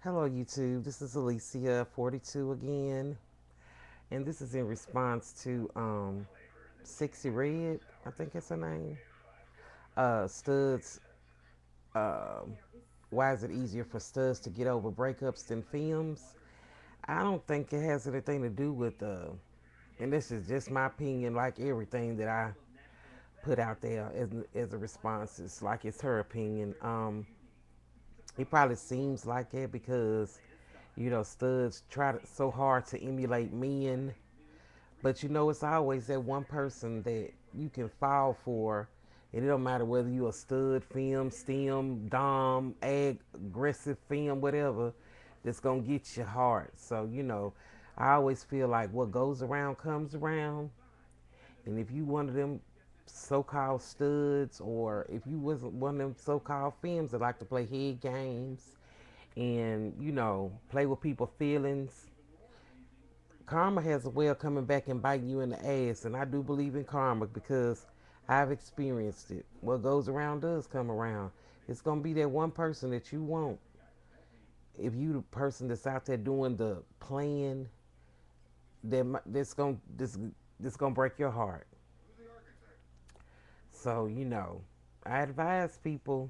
Hello, YouTube. This is Alicia, 42 again, and this is in response to Sexy Red. I think it's her name. Studs. Um, why is it easier for studs to get over breakups than femmes? I don't think it has anything to do with and this is just my opinion. Like everything that I put out there as a response, it's like it's her opinion. It probably seems like it because studs try so hard to emulate men. But it's always that one person that you can fall for. And it don't matter whether you a stud, femme, stem, dom, aggressive femme, whatever, that's gonna get your heart. So, I always feel like what goes around comes around. And if you one of them so-called studs, or if you wasn't one of them so-called femmes that like to play head games and, play with people's feelings, karma has a way of coming back and biting you in the ass, and I do believe in karma because I've experienced it. What goes around does come around. It's gonna be that one person that you want. If you the person that's out there doing the plan, that's gonna break your heart. So I advise people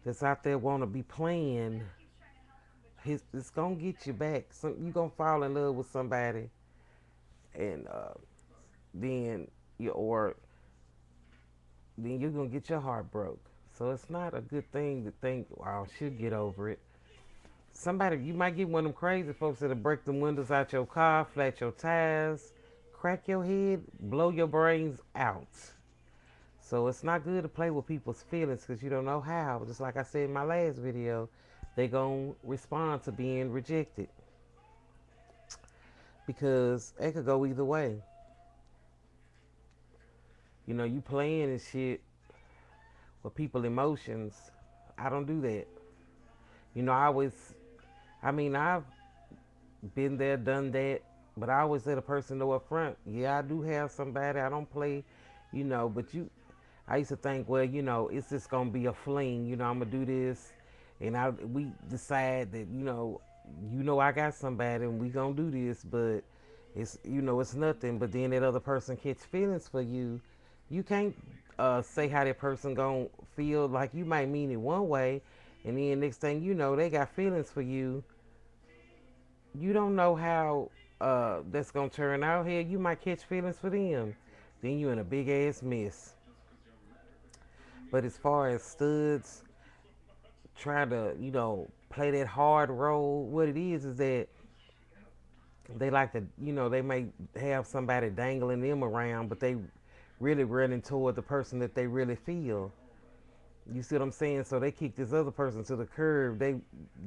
that's out there want to be playing. It's gonna get you back. You gonna fall in love with somebody, and then you or then you're gonna get your heart broke. So it's not a good thing to think, "Well, I should get over it." Somebody, you might get one of them crazy folks that'll break the windows out your car, flat your tires, crack your head, blow your brains out. So it's not good to play with people's feelings because you don't know how. Just like I said in my last video, they gonna respond to being rejected because it could go either way. You playing and shit with people emotions. I don't do that. I always, I've been there, done that, but I always let a person know up front, yeah, I do have somebody. I don't play, but I used to think, well, it's just gonna be a fling. I'm gonna do this, and we decide that, I got somebody, and we gonna do this, but it's nothing. But then that other person catch feelings for you. You can't say how that person gonna feel. Like you might mean it one way, and then next thing you know, they got feelings for you. You don't know how that's gonna turn out. Here, you might catch feelings for them. Then you in a big ass mess. But as far as studs try to, play that hard role, what it is that they like to, they may have somebody dangling them around, but they really running toward the person that they really feel. You see what I'm saying? So they kicked this other person to the curb. They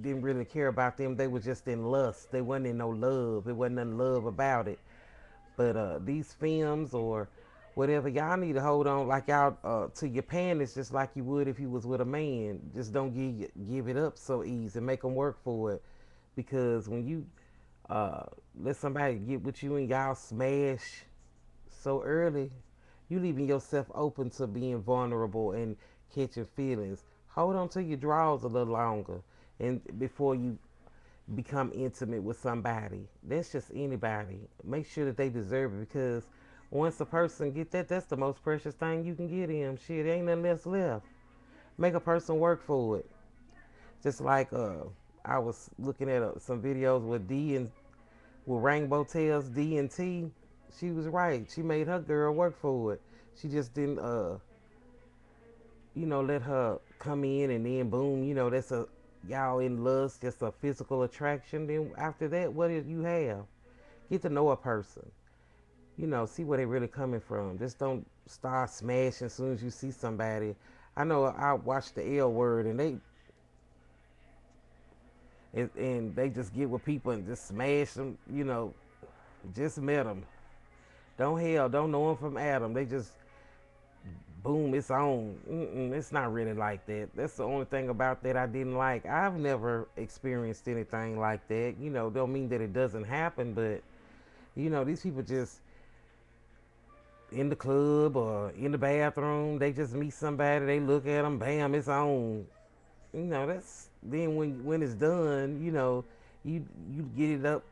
didn't really care about them. They were just in lust. They wasn't in no love. It wasn't nothing love about it. But these films or whatever, y'all need to hold on like y'all to your panties just like you would if you was with a man. Just don't give it up so easy. Make them work for it. Because when you uh, let somebody get with you and y'all smash so early, you leaving yourself open to being vulnerable and catching feelings. Hold on to your drawers a little longer, and before you become intimate with somebody. That's just anybody. Make sure that they deserve it because once a person get that, that's the most precious thing you can get him. Shit, ain't nothing else left. Make a person work for it. Just like I was looking at some videos with Rainbow Tails D and T. She was right. She made her girl work for it. She just didn't let her come in and then boom, that's a y'all in lust, just a physical attraction. Then after that, what did you have? Get to know a person. See where they really coming from. Just don't start smashing as soon as you see somebody. I know I watched the L Word and they just get with people and just smash them. Just met them. Don't know them from Adam. They just boom, it's on. It's not really like that. That's the only thing about that I didn't like. I've never experienced anything like that. Don't mean that it doesn't happen, but these people just in the club or in the bathroom, they just meet somebody, they look at them, bam, it's on. That's then when it's done, you get it up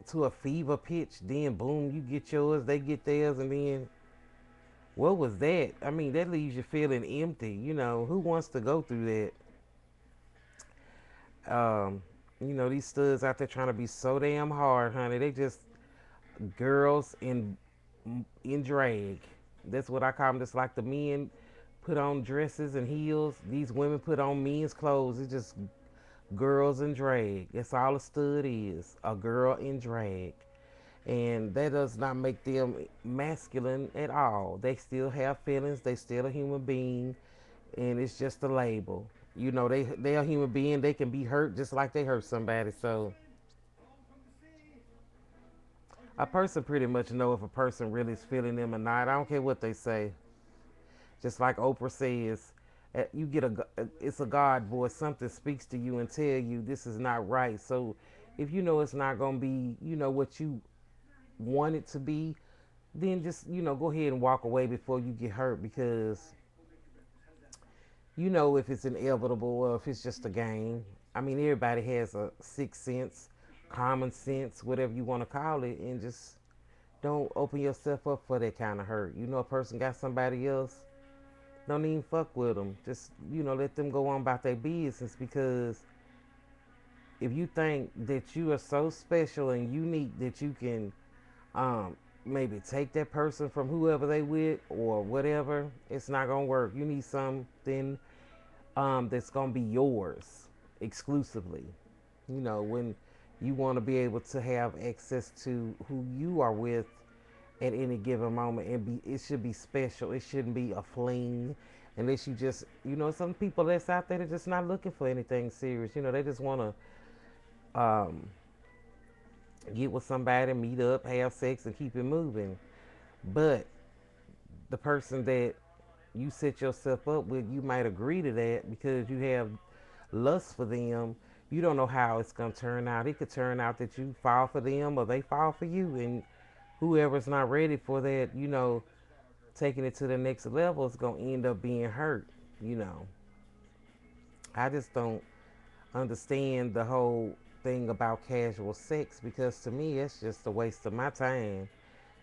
to a fever pitch, then boom, you get yours, they get theirs, and then what was that? I mean, that leaves you feeling empty. Who wants to go through that? These studs out there trying to be so damn hard, honey. They just girls in drag. That's what I call them. Just like the men put on dresses and heels, these women put on men's clothes. It's just girls in drag. That's all a stud is, a girl in drag. And that does not make them masculine at all. They still have feelings. They still a human being, and it's just a label. They're a human being. They can be hurt just like they hurt somebody. So a person pretty much know if a person really is feeling them or not. I don't care what they say. Just like Oprah says, you get it's a God voice. Something speaks to you and tell you this is not right. So if you know it's not gonna be, what you want it to be, then just go ahead and walk away before you get hurt, because if it's inevitable or if it's just a game. I mean, everybody has a sixth sense, common sense, whatever you want to call it, and just don't open yourself up for that kind of hurt. A person got somebody else, don't even fuck with them. Just let them go on about their business, because if you think that you are so special and unique that you can maybe take that person from whoever they with or whatever, it's not gonna work. You need something that's gonna be yours exclusively. When you want to be able to have access to who you are with at any given moment, and it should be special. It shouldn't be a fling, unless you just some people that's out there that just not looking for anything serious. They just want to get with somebody, meet up, have sex, and keep it moving. But the person that you set yourself up with, you might agree to that because you have lust for them. You don't know how it's gonna turn out. It could turn out that you fall for them or they fall for you, and whoever's not ready for that, taking it to the next level is gonna end up being hurt. You know, I just don't understand the whole thing about casual sex, because to me it's just a waste of my time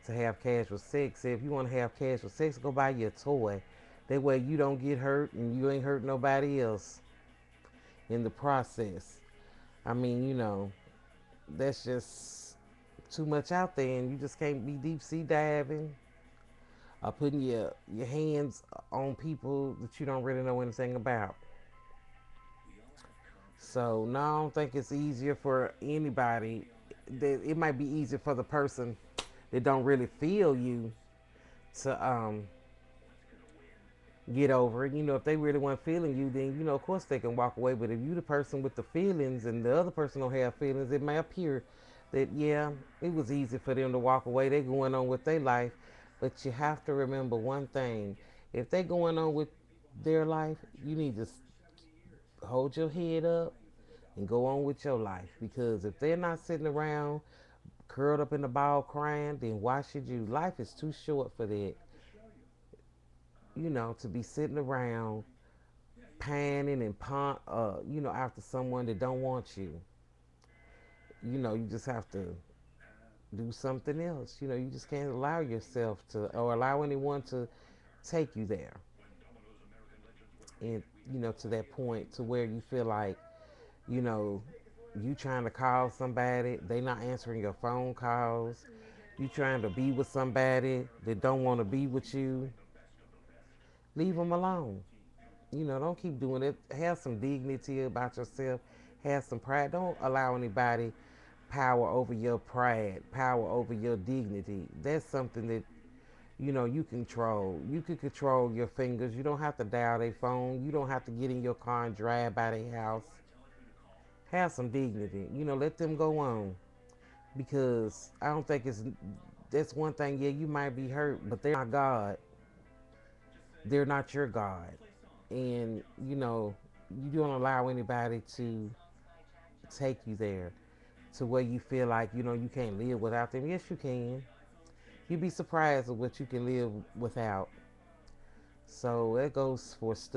to have casual sex. If you want to have casual sex, go buy you a toy. That way you don't get hurt and you ain't hurt nobody else in the process. I mean, that's just too much out there, and you just can't be deep sea diving or putting your hands on people that you don't really know anything about. So no, I don't think it's easier for anybody. It might be easier for the person that don't really feel you to get over it. If they really weren't feeling you, then of course they can walk away. But if you the person with the feelings and the other person don't have feelings, it may appear that yeah, it was easy for them to walk away. They going on with their life, but you have to remember one thing: if they going on with their life, you need to hold your head up and go on with your life. Because if they're not sitting around curled up in the ball crying, then why should you? Life is too short for that. To be sitting around panning and after someone that don't want you. You just have to do something else. You just can't allow yourself to, or allow anyone to take you there. And, to that point to where you feel like, you know, you trying to call somebody, they not answering your phone calls. You trying to be with somebody that don't want to be with you. Leave them alone. Don't keep doing it. Have some dignity about yourself. Have some pride. Don't allow anybody power over your pride, power over your dignity. That's something that you control. You can control your fingers. You don't have to dial their phone. You don't have to get in your car and drive by their house. Have some dignity. Let them go on, because I don't think it's. That's one thing. Yeah, you might be hurt, but they're not God. They're not your God, and you don't allow anybody to take you there to where you feel like you can't live without them. Yes, you can. You'd be surprised at what you can live without. So that goes for